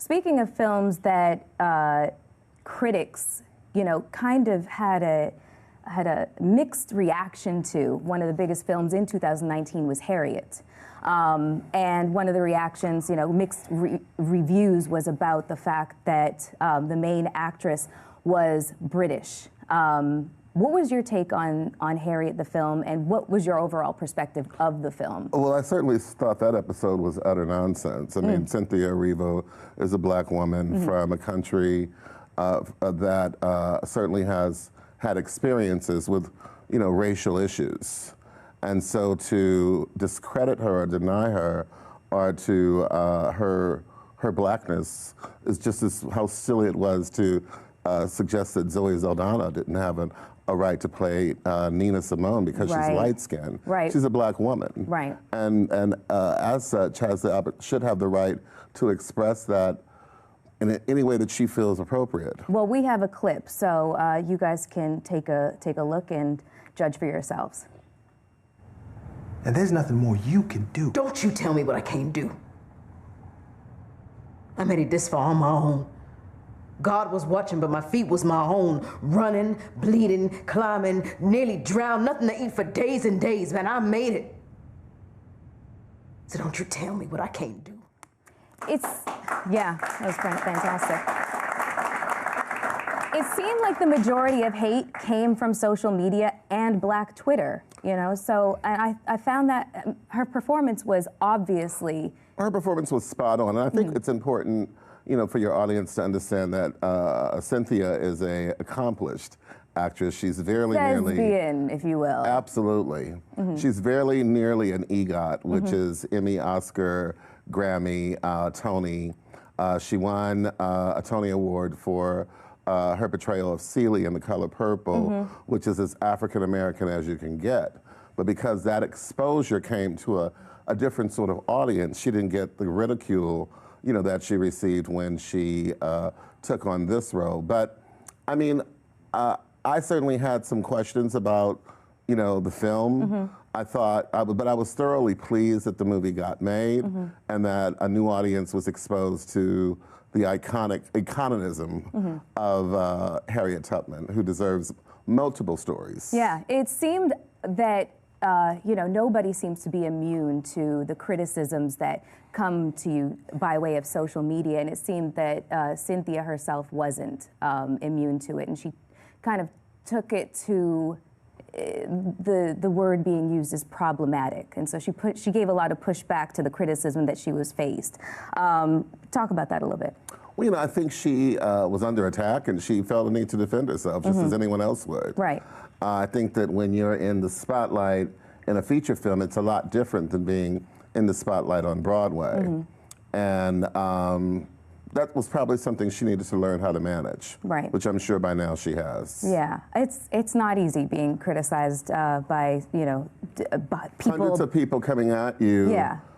Speaking of films that critics, kind of had a mixed reaction to, one of the biggest films in 2019 was Harriet. And one of the reactions, mixed reviews, was about the fact that the main actress was British. What was your take on Harriet, the film, and what was your overall perspective of the film? Well, I certainly thought that episode was utter nonsense. I mean, Cynthia Erivo is a black woman from a country that certainly has had experiences with, racial issues. And so to discredit her or deny her or to her blackness is just as how silly it was to suggest that Zoe Saldana didn't have a right to play Nina Simone because she's light-skinned. Right. She's a black woman. Right. And as such should have the right to express that in any way that she feels appropriate. Well, we have a clip, so you guys can take a look and judge for yourselves. And there's nothing more you can do. Don't you tell me what I can't do. I made it this far on my own. God was watching, but my feet was my own. Running, bleeding, climbing, nearly drowned, nothing to eat for days and days, man. I made it. So don't you tell me what I can't do. Yeah, that was fantastic. It seemed like the majority of hate came from social media and Black Twitter, so I found that her performance was obviously... Her performance was spot on, and I think it's important, for your audience to understand that Cynthia is an accomplished actress. She's nearly... Thespian, if you will. Absolutely. She's nearly an EGOT, which is Emmy, Oscar, Grammy, Tony. She won a Tony Award for her portrayal of Celie in The Color Purple, which is as African-American as you can get. But because that exposure came to a different sort of audience, she didn't get the ridicule, that she received when she took on this role. But, I mean, I certainly had some questions about, the film. I thought, but I was thoroughly pleased that the movie got made and that a new audience was exposed to the iconism of Harriet Tubman, who deserves multiple stories. Yeah, it seemed that, nobody seems to be immune to the criticisms that come to you by way of social media, and it seemed that Cynthia herself wasn't immune to it, and she kind of took it to the word being used as problematic, and so she gave a lot of pushback to the criticism that she was faced. Talk about that a little bit. Well, I think she was under attack, and she felt the need to defend herself, just as anyone else would. Right. I think that when you're in the spotlight in a feature film, it's a lot different than being in the spotlight on Broadway. And that was probably something she needed to learn how to manage. Right. Which I'm sure by now she has. Yeah, it's not easy being criticized by, by people. Hundreds of people coming at you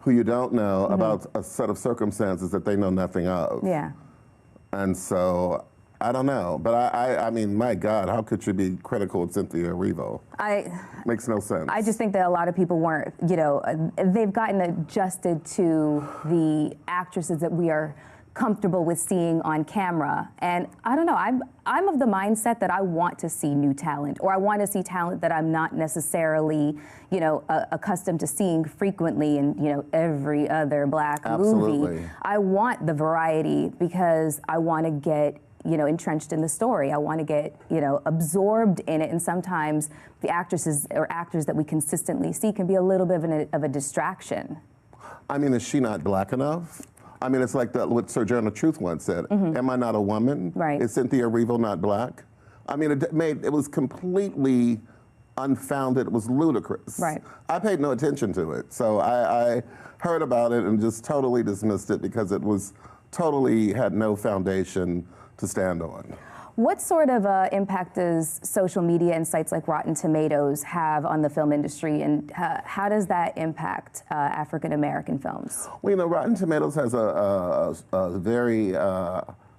who you don't know about a set of circumstances that they know nothing of. Yeah. And so, I don't know, but I mean, my God, how could you be critical of Cynthia Erivo? Makes no sense. I just think that a lot of people weren't, they've gotten adjusted to the actresses that we are comfortable with seeing on camera. And I don't know, I'm of the mindset that I want to see new talent, or I want to see talent that I'm not necessarily, accustomed to seeing frequently in, every other Black movie. I want the variety because I want to get, entrenched in the story. I want to get, absorbed in it. And sometimes the actresses or actors that we consistently see can be a little bit of a distraction. I mean, is she not Black enough? I mean, it's like what Sojourner Truth once said. Am I not a woman? Right. Is Cynthia Erivo not Black? I mean, it was completely unfounded. It was ludicrous. Right. I paid no attention to it. So I heard about it and just totally dismissed it because it was totally had no foundation to stand on. What sort of impact does social media and sites like Rotten Tomatoes have on the film industry, and how does that impact African American films? Well, Rotten Tomatoes has a very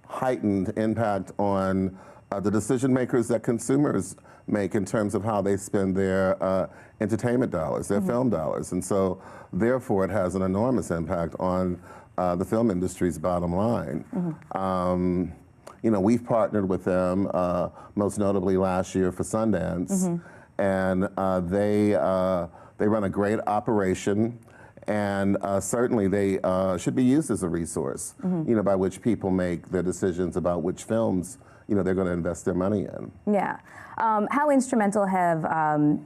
heightened impact on the decision makers that consumers make in terms of how they spend their entertainment dollars, their film dollars. And so, therefore, it has an enormous impact on the film industry's bottom line. You know, we've partnered with them, most notably last year for Sundance, and they run a great operation, and certainly they should be used as a resource, you know, by which people make their decisions about which films, you know, they're going to invest their money in. Yeah. How instrumental have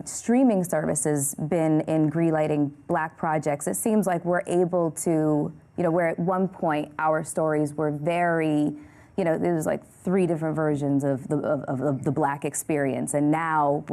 streaming services been in greenlighting Black projects? It seems like we're able to, you know, where at one point our stories were very, you know, there was like 3 different versions of the Black experience, and now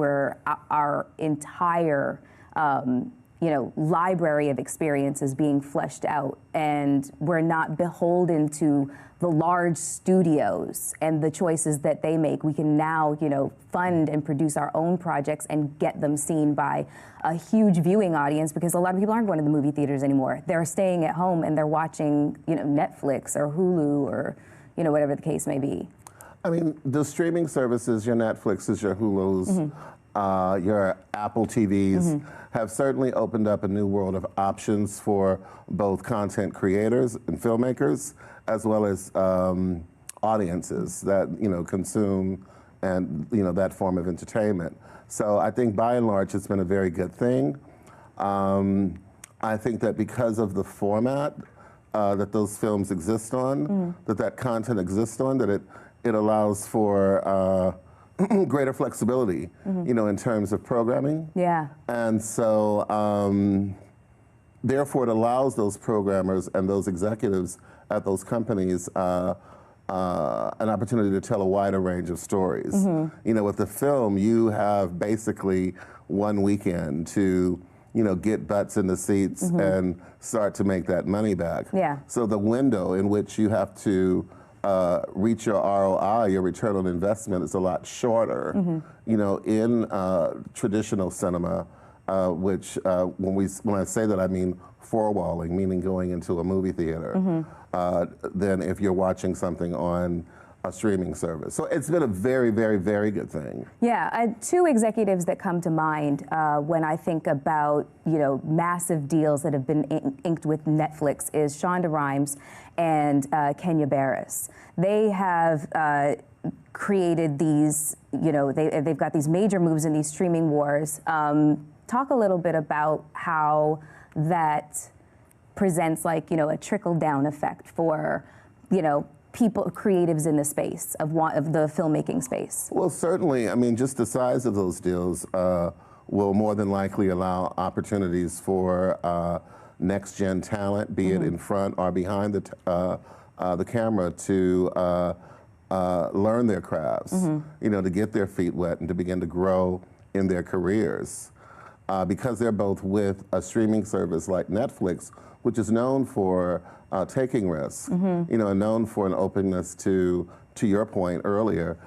our entire, you know, library of experiences being fleshed out, and we're not beholden to the large studios and the choices that they make. We can now, you know, fund and produce our own projects and get them seen by a huge viewing audience, because a lot of people aren't going to the movie theaters anymore. They're staying at home and they're watching, you know, Netflix or Hulu or, you know, whatever the case may be. I mean, the streaming services, your Netflixes, your Hulus, your Apple TVs, have certainly opened up a new world of options for both content creators and filmmakers, as well as audiences that, you know, consume and, you know, that form of entertainment. So I think by and large it's been a very good thing. I think that because of the format that those films exist on, that content exists on, that it allows for greater flexibility, you know, in terms of programming. Yeah. And so, therefore, it allows those programmers and those executives at those companies an opportunity to tell a wider range of stories. You know, with the film, you have basically one weekend to, you know, get butts in the seats and start to make that money back. Yeah. So the window in which you have to reach your ROI, your return on investment, is a lot shorter. You know, in traditional cinema, which when I say that, I mean four-walling, meaning going into a movie theater, than if you're watching something on a streaming service. So it's been a very, very, very good thing. Yeah, 2 executives that come to mind when I think about, you know, massive deals that have been inked with Netflix is Shonda Rhimes and Kenya Barris. They have created these, you know, they've got these major moves in these streaming wars. Talk a little bit about how that presents, like, you know, a trickle-down effect for, you know, people, creatives in the space of the filmmaking space. Well, certainly. I mean, just the size of those deals will more than likely allow opportunities for next-gen talent, be it in front or behind the camera, to learn their crafts, you know, to get their feet wet and to begin to grow in their careers. Because they're both with a streaming service like Netflix, which is known for taking risks, you know, and known for an openness to your point earlier,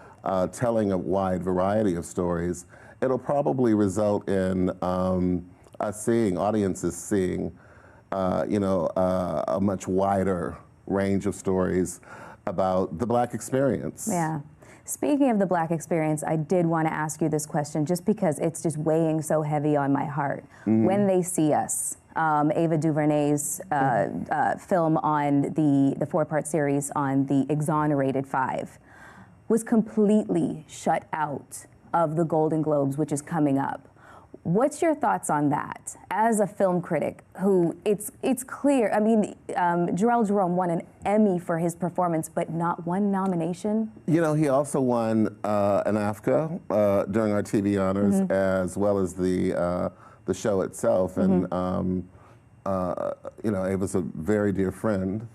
telling a wide variety of stories. It'll probably result in audiences seeing, you know, a much wider range of stories about the Black experience. Yeah. Speaking of the Black experience, I did want to ask you this question just because it's just weighing so heavy on my heart. When They See Us, Ava DuVernay's film on the 4-part series on the Exonerated 5, was completely shut out of the Golden Globes, which is coming up. What's your thoughts on that? As a film critic, who it's clear, I mean, Jharrel Jerome won an Emmy for his performance, but not one nomination. You know, he also won an AFCA during our TV honors, as well as the show itself. And you know, Ava's a very dear friend,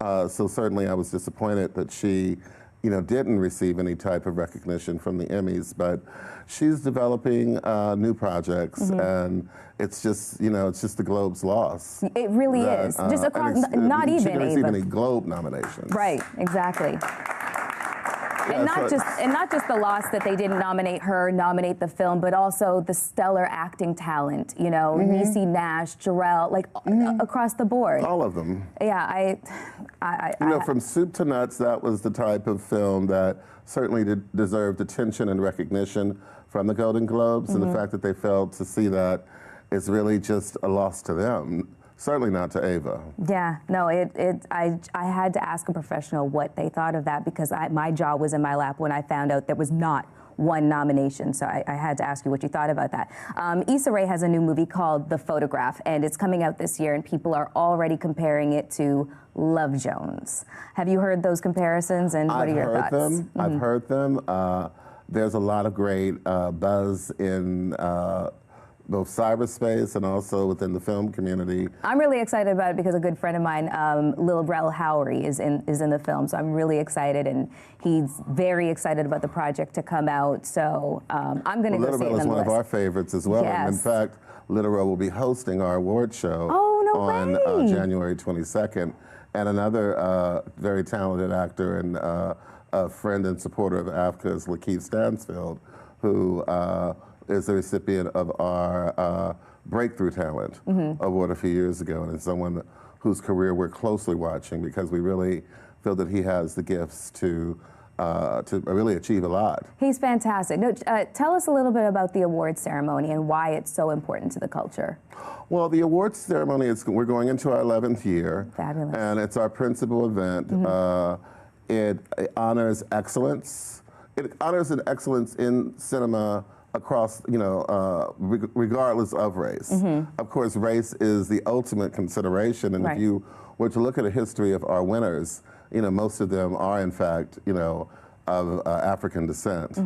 so certainly I was disappointed that she, you know, didn't receive any type of recognition from the Emmys, but she's developing new projects, and it's just, you know, it's just the Globe's loss. It really is. Just across, not even she didn't receive any Globe nominations. Right, exactly. Yeah, and not just the loss that they didn't nominate the film, but also the stellar acting talent. You know, Niecy Nash, Jharrel, like across the board. All of them. Yeah, you know, from soup to nuts, that was the type of film that certainly deserved attention and recognition from the Golden Globes, and the fact that they failed to see that is really just a loss to them. certainly not to Ava. Yeah, no, I had to ask a professional what they thought of that because my jaw was in my lap when I found out there was not one nomination, so I had to ask you what you thought about that. Issa Rae has a new movie called The Photograph, and it's coming out this year, and people are already comparing it to Love Jones. Have you heard those comparisons, and what are your thoughts? I've heard them. There's a lot of great buzz in both cyberspace and also within the film community. I'm really excited about it because a good friend of mine, Lil Rel Howery, is in the film, so I'm really excited, and he's very excited about the project to come out. So I'm going to go see it. Lil Rel is one of our favorites as well. Yes. And in fact, Lil Rel will be hosting our award show on January 22nd. And another very talented actor and a friend and supporter of Africa is Lakeith Stansfield, who is the recipient of our Breakthrough Talent Award a few years ago, and is someone whose career we're closely watching because we really feel that he has the gifts to really achieve a lot. He's fantastic. No, tell us a little bit about the awards ceremony and why it's so important to the culture. Well, the awards ceremony we're going into our 11th year. Fabulous. And it's our principal event. It honors excellence. It honors an excellence in cinema across, regardless of race. Of course, race is the ultimate consideration, and if you were to look at a history of our winners, most of them are, in fact, of African descent.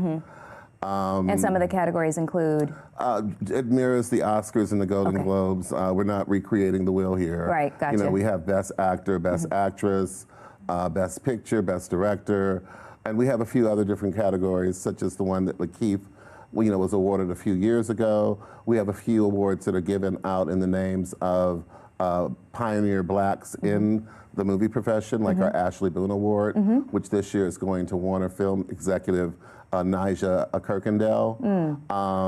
And some of the categories include? It mirrors the Oscars and the Golden Globes. We're not recreating the wheel here. Right, gotcha. We have Best Actor, Best Actress, Best Picture, Best Director, and we have a few other different categories, such as the one that Lakeith was awarded a few years ago. We have a few awards that are given out in the names of pioneer blacks in the movie profession, like our Ashley Boone Award, which this year is going to Warner Film Executive Nija Kirkendall.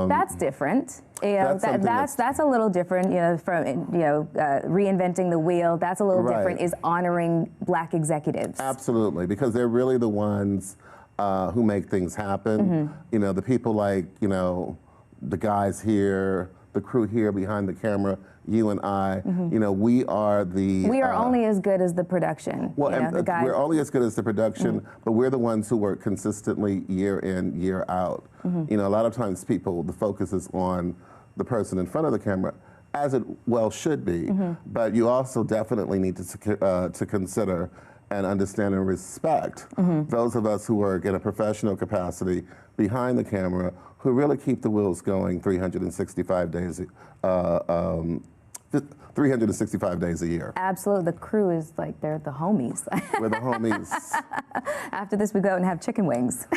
That's different. That's a little different. From reinventing the wheel. That's a little different. Is honoring black executives. Absolutely, because they're really the ones who make things happen. The people like the guys here, the crew here behind the camera, you and I, we are the... We are only as good as the production. Well, we're only as good as the production, but we're the ones who work consistently year in, year out. A lot of times the focus is on the person in front of the camera, as it well should be, but you also definitely need to consider and understand and respect those of us who work in a professional capacity behind the camera, who really keep the wheels going 365 days 365 days a year. Absolutely. The crew is like, they're the homies. We're the homies. After this, we go out and have chicken wings.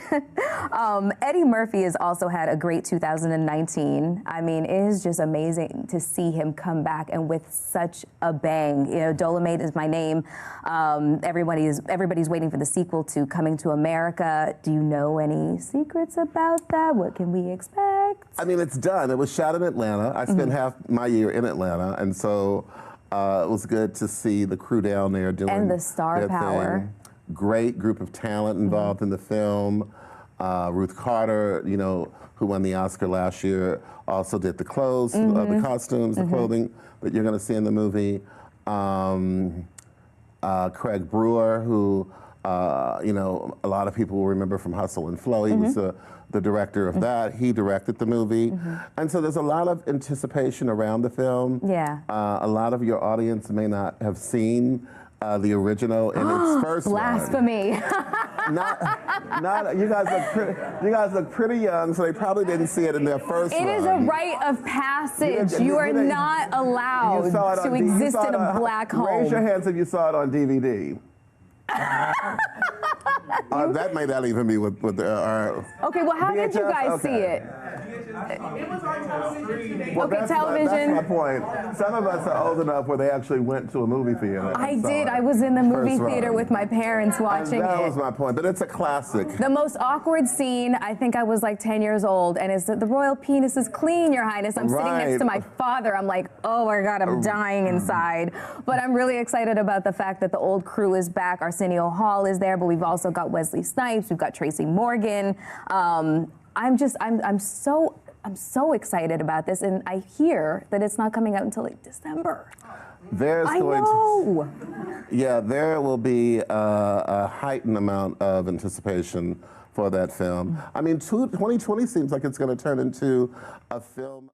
Eddie Murphy has also had a great 2019. I mean, it is just amazing to see him come back and with such a bang. Dolomite Is My Name. Everybody's waiting for the sequel to Coming to America. Do you know any secrets about that? What can we expect? I mean, it's done. It was shot in Atlanta. I spent half my year in Atlanta, and so it was good to see the crew down there doing and the star power. Thing. Great group of talent involved in the film. Ruth Carter, who won the Oscar last year, also did the clothes, the costumes, the clothing that you're going to see in the movie. Craig Brewer, who a lot of people will remember from Hustle and Flow. He was the director of that. He directed the movie. And so there's a lot of anticipation around the film. Yeah. A lot of your audience may not have seen the original in its first Blasphemy. You guys look pretty young, so they probably didn't see it in their first It is a rite of passage. You are not allowed to exist in a black home. Raise your hands if you saw it on DVD. That may not even be with the. Okay, well, how did you guys see it? It was on television. Okay, television. That's my point. Some of us are old enough where they actually went to a movie theater. I did. I was in the movie theater with my parents watching it. That was my point, but it's a classic. The most awkward scene, I think I was like 10 years old, and it's the royal penis is clean, Your Highness. I'm sitting next to my father. I'm like, oh my God, I'm dying inside. But I'm really excited about the fact that the old crew is back. Arsenio Hall is there, but we've also got Wesley Snipes. We've got Tracy Morgan. I'm so excited about this, and I hear that it's not coming out until like December. there's I going know. Yeah, there will be a heightened amount of anticipation for that film. I mean, 2020 seems like it's going to turn into a film.